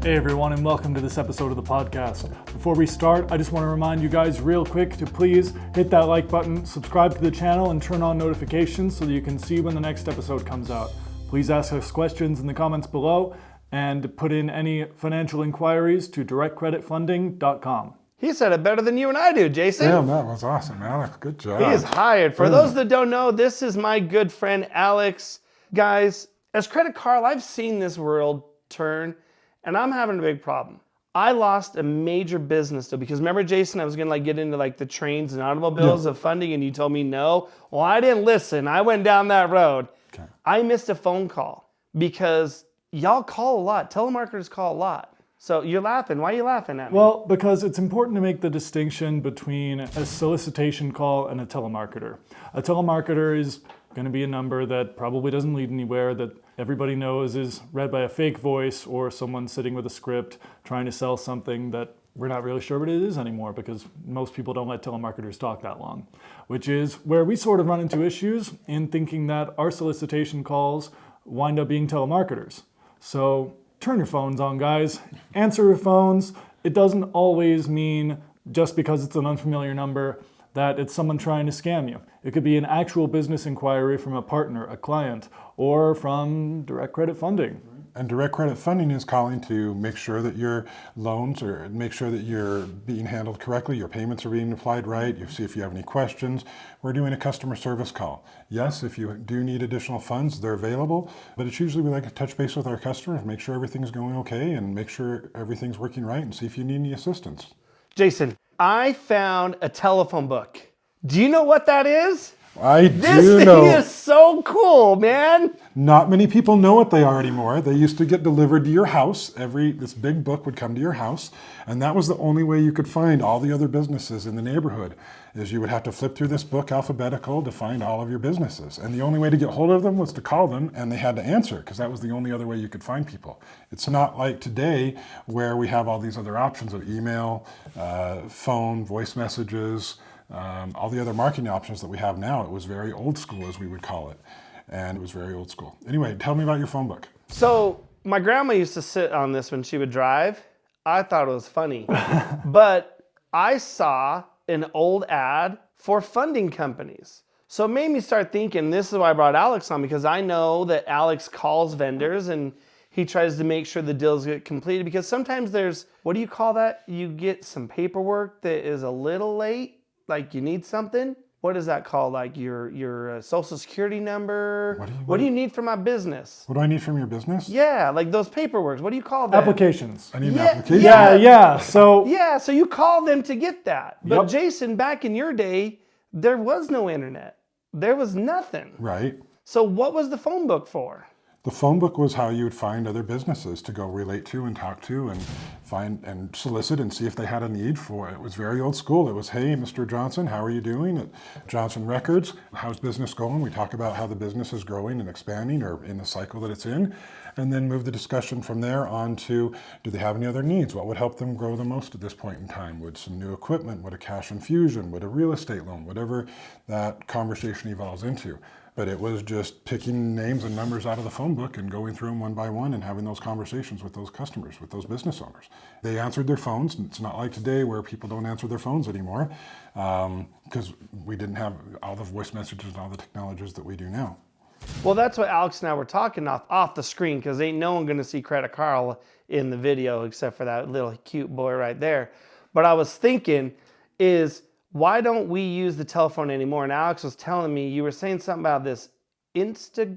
Hey everyone, and welcome to this episode of the podcast. Before we start, I just want to remind you guys real quick to please hit that like button, subscribe to the channel, and turn on notifications so that you can see when the next episode comes out. Please ask us questions in the comments below and put in any financial inquiries to directcreditfunding.com. He said it better than you and I do, Jason. Damn, that was awesome, Alex. Good job. He is hired. For those that don't know, this is my good friend, Alex. Guys, as Credit Carl, I've seen this world turn, and I'm having a big problem. I lost a major business deal because remember, Jason, I was gonna get into the trains and automobiles of funding, and you told me no. Well, I didn't listen. I went down that road. Okay. I missed a phone call because y'all call a lot. Telemarketers call a lot. So you're laughing. Why are you laughing at me? Well, because it's important to make the distinction between a solicitation call and a telemarketer. A telemarketer is going to be a number that probably doesn't lead anywhere, that everybody knows is read by a fake voice or someone sitting with a script trying to sell something that we're not really sure what it is anymore because most people don't let telemarketers talk that long, which is where we sort of run into issues in thinking that our solicitation calls wind up being telemarketers. So turn your phones on, guys. Answer your phones. It doesn't always mean just because it's an unfamiliar number that it's someone trying to scam you. It could be an actual business inquiry from a partner, a client, or from Direct Credit Funding. And Direct Credit Funding is calling to make sure that your loans or make sure that you're being handled correctly, your payments are being applied right, you see if you have any questions. We're doing a customer service call. Yes, if you do need additional funds, they're available, but it's usually we like to touch base with our customers, make sure everything's going okay and make sure everything's working right and see if you need any assistance. Jason, I found a telephone book. Do you know what that is? I do know. This thing is so cool, man. Not many people know what they are anymore. They used to get delivered to your house. This big book would come to your house, and that was the only way you could find all the other businesses in the neighborhood, is you would have to flip through this book alphabetical to find all of your businesses. And the only way to get hold of them was to call them, and they had to answer, because that was the only other way you could find people. It's not like today where we have all these other options of email, phone, voice messages, all the other marketing options that we have now. It was very old school, as we would call it. And it was very old school. Anyway, tell me about your phone book. So my grandma used to sit on this when she would drive. I thought it was funny. But I saw an old ad for funding companies. So it made me start thinking, this is why I brought Alex on, because I know that Alex calls vendors and he tries to make sure the deals get completed, because sometimes there's, what do you call that? You get some paperwork that is a little late, like you need something. What is that called? Like your social security number? What do you need for my business? What do I need from your business? Yeah, like those paperworks. What do you call them? Applications. I need an application? Yeah. So you call them to get that. But Yep. Jason, back in your day, there was no internet. There was nothing. Right. So what was the phone book for? The phone book was how you would find other businesses to go relate to and talk to and find and solicit and see if they had a need for it. It was very old school. It was, hey, Mr. Johnson, how are you doing at Johnson Records? How's business going? We talk about how the business is growing and expanding or in the cycle that it's in, and then move the discussion from there on to, do they have any other needs? What would help them grow the most at this point in time? Would some new equipment? Would a cash infusion? Would a real estate loan? Whatever that conversation evolves into. But it was just picking names and numbers out of the phone book and going through them one by one and having those conversations with those customers, with those business owners. They answered their phones. It's not like today where people don't answer their phones anymore because we didn't have all the voice messages and all the technologies that we do now. Well, that's what Alex and I were talking off the screen, because ain't no one going to see Credit Carl in the video except for that little cute boy right there. But I was thinking is, why don't we use the telephone anymore? And Alex was telling me, you were saying something about this Instagram,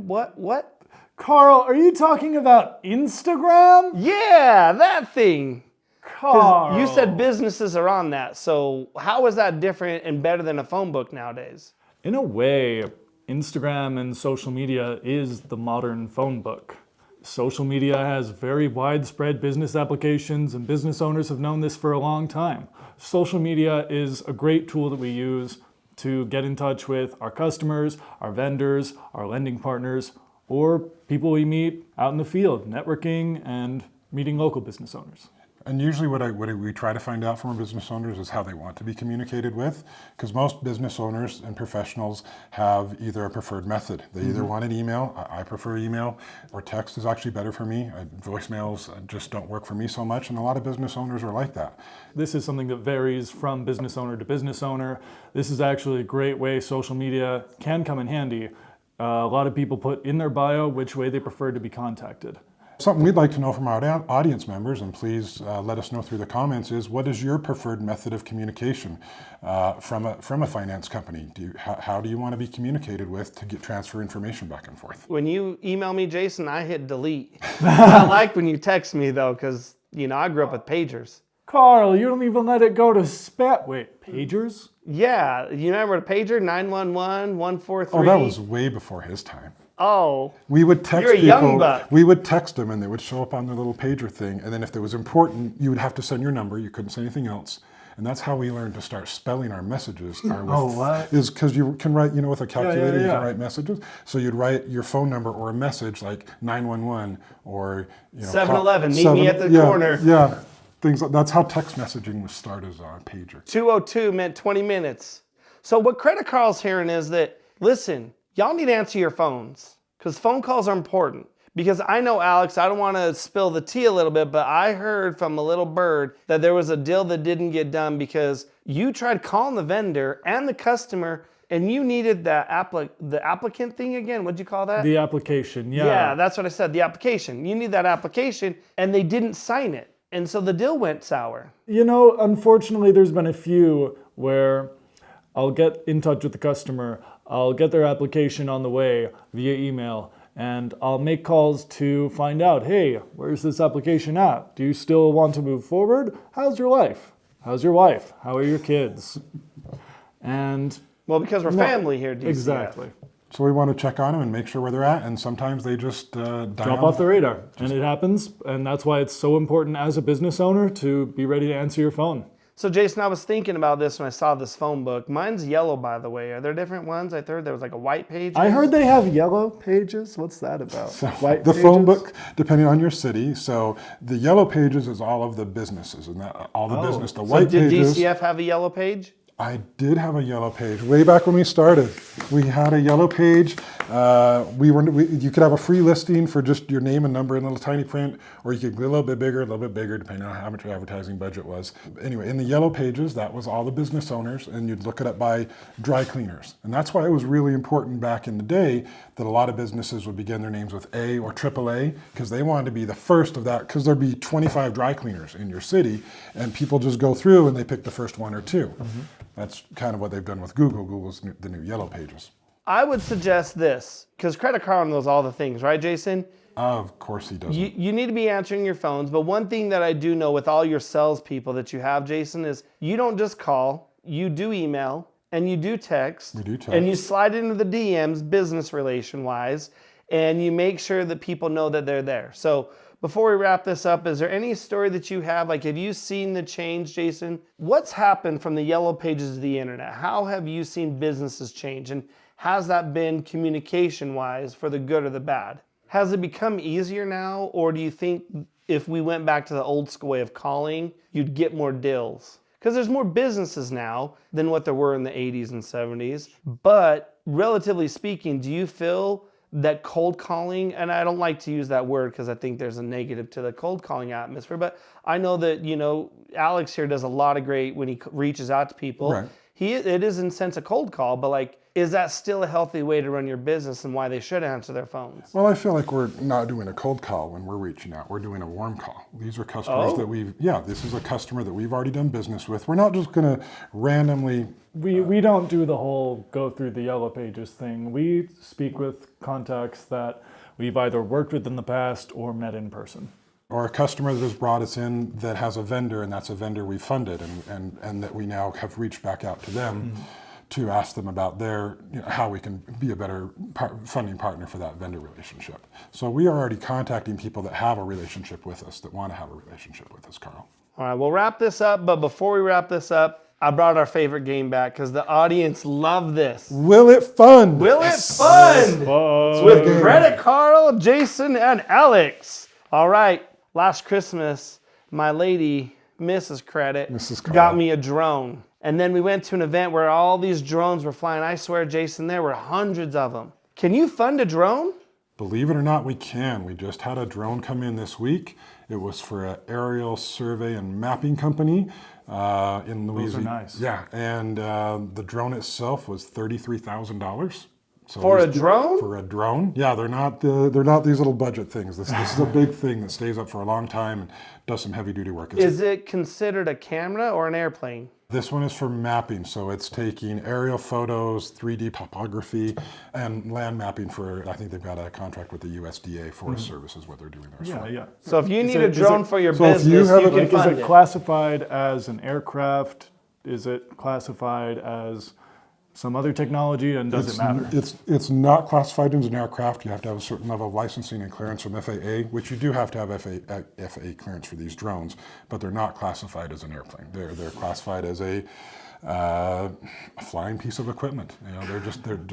what? Carl, are you talking about Instagram? Yeah, that thing. Carl. You said businesses are on that. So how is that different and better than a phone book nowadays? In a way, Instagram and social media is the modern phone book. Social media has very widespread business applications, and business owners have known this for a long time. Social media is a great tool that we use to get in touch with our customers, our vendors, our lending partners, or people we meet out in the field, networking and meeting local business owners. And usually what we try to find out from our business owners is how they want to be communicated with, because most business owners and professionals have either a preferred method. They either want an email, I prefer email, or text is actually better for me. Voicemails just don't work for me so much, and a lot of business owners are like that. This is something that varies from business owner to business owner. This is actually a great way social media can come in handy. A lot of people put in their bio which way they prefer to be contacted. Something we'd like to know from our audience members, and please let us know through the comments, is what is your preferred method of communication from a finance company? How do you want to be communicated with to transfer information back and forth? When you email me, Jason, I hit delete. I like when you text me though, because I grew up with pagers. Carl, you don't even let it go to spam. Wait, pagers? Yeah, you remember the pager 911 143? Oh, that was way before his time. Oh, We would text You're a people. young buck. We would text them, and they would show up on their little pager thing. And then if it was important, you would have to send your number. You couldn't say anything else. And that's how we learned to start spelling our messages. What? Is because you can write, with a calculator, you yeah. can write messages. So you'd write your phone number or a message like 911 or 7-Eleven, meet me at the corner. Yeah, that's how text messaging was started as our pager. 202 meant 20 minutes. So what Credit Carl's hearing is that, listen, y'all need to answer your phones because phone calls are important. Because I know, Alex, I don't want to spill the tea a little bit, but I heard from a little bird that there was a deal that didn't get done because you tried calling the vendor and the customer and you needed the applicant thing again. What'd you call that? The application, yeah. Yeah, that's what I said, the application. You need that application and they didn't sign it. And so the deal went sour. Unfortunately, there's been a few where I'll get in touch with the customer, I'll get their application on the way via email, and I'll make calls to find out, hey, where's this application at? Do you still want to move forward? How's your life? How's your wife? How are your kids? And Well, because we're family here, DCF. exactly. So we want to check on them and make sure where they're at, and sometimes they just Drop off the radar, and it happens, and that's why it's so important as a business owner to be ready to answer your phone. So Jason, I was thinking about this when I saw this phone book. Mine's yellow, by the way. Are there different ones? I heard there was like a white page. I heard they have yellow pages. What's that about? White The pages? phone book, depending on your city. So the yellow pages is all of the businesses, and all the business. The So white did pages. DCF have a yellow page? I did have a yellow page way back when we started. We had a yellow page. You could have a free listing for just your name and number in little tiny print, or you could go a little bit bigger, depending on how much your advertising budget was. Anyway, in the yellow pages, that was all the business owners, and you'd look it up by dry cleaners. And that's why it was really important back in the day that a lot of businesses would begin their names with A or AAA, because they wanted to be the first of that, because there'd be 25 dry cleaners in your city, and people just go through and they pick the first one or two. Mm-hmm. That's kind of what they've done with Google. Google's the new yellow pages. I would suggest this, because Credit Carl knows all the things, right, Jason? Of course he doesn't. You need to be answering your phones, but one thing that I do know with all your salespeople that you have, Jason, is you don't just call, you do email, and you do text. We do text. And you slide into the DMs, business relation-wise, and you make sure that people know that they're there. So before we wrap this up, is there any story that you have? Like, have you seen the change, Jason? What's happened from the yellow pages to the internet? How have you seen businesses change? And has that been communication-wise for the good or the bad? Has it become easier now? Or do you think if we went back to the old school way of calling, you'd get more deals? Because there's more businesses now than what there were in the 80s and 70s. But relatively speaking, do you feel that cold calling, and I don't like to use that word because I think there's a negative to the cold calling atmosphere, but I know that, Alex here does a lot of great when he reaches out to people. Right. It is in a sense a cold call, but like, is that still a healthy way to run your business and why they should answer their phones? Well, I feel like we're not doing a cold call when we're reaching out. We're doing a warm call. These are customers that this is a customer that we've already done business with. We're not just going to randomly. We don't do the whole go through the yellow pages thing. We speak with contacts that we've either worked with in the past or met in person. Or a customer that has brought us in that has a vendor, and that's a vendor we funded, and that we now have reached back out to them to ask them about how we can be a better funding partner for that vendor relationship. So we are already contacting people that have a relationship with us, that want to have a relationship with us, Carl. All right, we'll wrap this up, but before we wrap this up, I brought our favorite game back because the audience loved this. Will it fund? Will it fund? With Credit Carl, Jason, and Alex. All right, last Christmas, my lady, Mrs. Credit, Mrs. Carl. got me a drone. And then we went to an event where all these drones were flying. I swear, Jason, there were hundreds of them. Can you fund a drone? Believe it or not, we can. We just had a drone come in this week. It was for an aerial survey and mapping company in Louisiana. Those are nice. Yeah, and the drone itself was $33,000. So For a drone? For a drone, yeah, they're not these little budget things. This is a big thing that stays up for a long time and does some heavy duty work. Is it considered a camera or an airplane? This one is for mapping, so it's taking aerial photos, 3D topography, and land mapping for, I think they've got a contract with the USDA Forest Service is what they're doing there. Yeah, yeah. So if you Is need it- a is drone it- for your so if you business, have you a- can Is fund it it. classified as an aircraft? Is it classified as some other technology? And does it matter? It's not classified as an aircraft. You have to have a certain level of licensing and clearance from FAA, which you do have to have FAA clearance for these drones, but they're not classified as an airplane. They're classified as a flying piece of equipment. You know, they're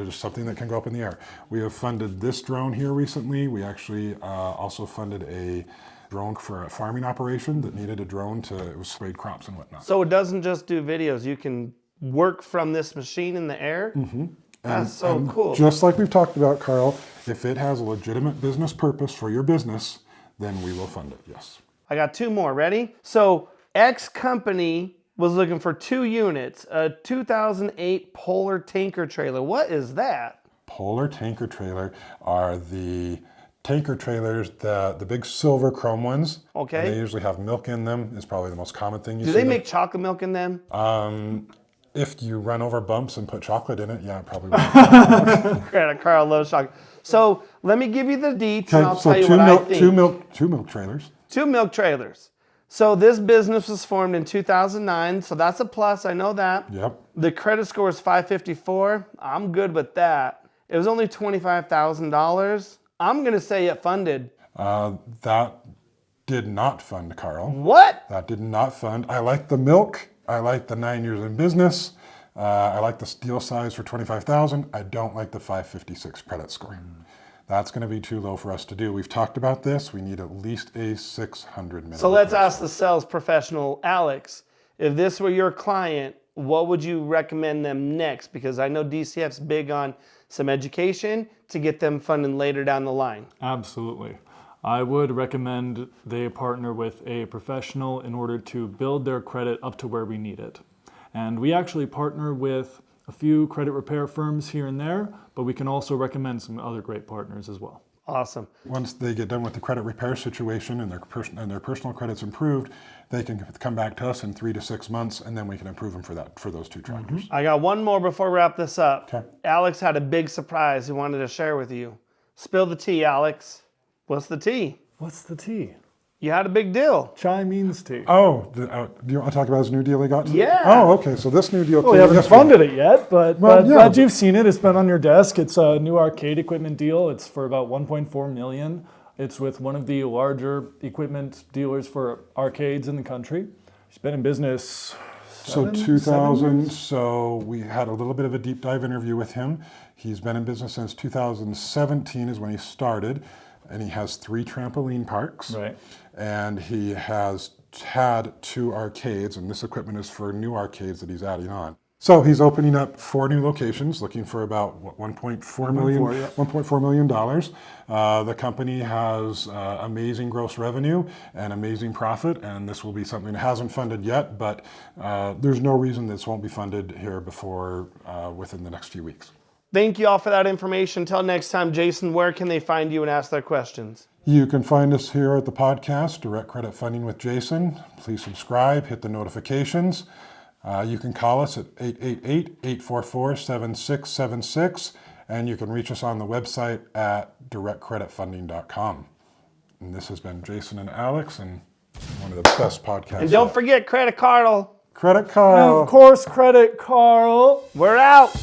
just something that can go up in the air. We have funded this drone here recently. We actually also funded a drone for a farming operation that needed a drone it was sprayed crops and whatnot. So it doesn't just do videos. You can work from this machine in the air. That's so And cool. Just like we've talked about, Carl, if it has a legitimate business purpose for your business, then we will fund it, yes. I got two more. Ready? So X company was looking for 2 units, a 2008 Polar tanker trailer. What is that? Polar tanker trailer are the tanker trailers, the big silver chrome ones. Okay. And they usually have milk in them. Is probably the most common thing you Do see. they make chocolate milk in them? If you run over bumps and put chocolate in it, yeah, it probably will. Carl loves chocolate. So let me give you the deets and I'll Okay, so tell you what I think. two milk trailers. 2 milk trailers. So this business was formed in 2009, so that's a plus, I know that. Yep. The credit score is 554. I'm good with that. It was only $25,000. I'm gonna say it funded. That did not fund, Carl. What? That did not fund. I like the milk. I like the 9 years in business. I like the deal size for $25,000. I don't like the 556 credit score. That's going to be too low for us to do. We've talked about this. We need at least a 600 minimum. So let's credit ask the sales professional, Alex, if this were your client, what would you recommend them next? Because I know DCF's big on some education to get them funding later down the line. Absolutely. I would recommend they partner with a professional in order to build their credit up to where we need it. And we actually partner with a few credit repair firms here and there, but we can also recommend some other great partners as well. Awesome. Once they get done with the credit repair situation and their personal credit's improved, they can come back to us in 3 to 6 months, and then we can approve them for those 2 tractors. I got one more before we wrap this up. Okay. Alex had a big surprise he wanted to share with you. Spill the tea, Alex. What's the tea? What's the tea? You had a big deal. Chai means tea. Oh, do you want to talk about his new deal he got? Yeah. Oh, okay. So this new deal. Well, we came haven't yesterday. funded it yet, but Well, yeah, glad but- you've seen it. It's been on your desk. It's a new arcade equipment deal. It's for about $1.4 million. It's with one of the larger equipment dealers for arcades in the country. He's been in business So 2000, so we had a little bit of a deep dive interview with him. He's been in business since 2017 is when he started, and he has 3 trampoline parks. Right. And he has had 2 arcades, and this equipment is for new arcades that he's adding on. So he's opening up 4 new locations, looking for about what, $1.4 million. yeah. $1.4 million. The company has amazing gross revenue and amazing profit, and this will be something that hasn't funded yet, but there's no reason this won't be funded here before within the next few weeks. Thank you all for that information. Until next time, Jason, where can they find you and ask their questions? You can find us here at the podcast, Direct Credit Funding with Jason. Please subscribe, hit the notifications. You can call us at 888-844-7676, and you can reach us on the website at directcreditfunding.com. And this has been Jason and Alex, and one of the best podcasts. And don't forget Credit Carl. Credit And Carl. of course, credit, Carl. We're out.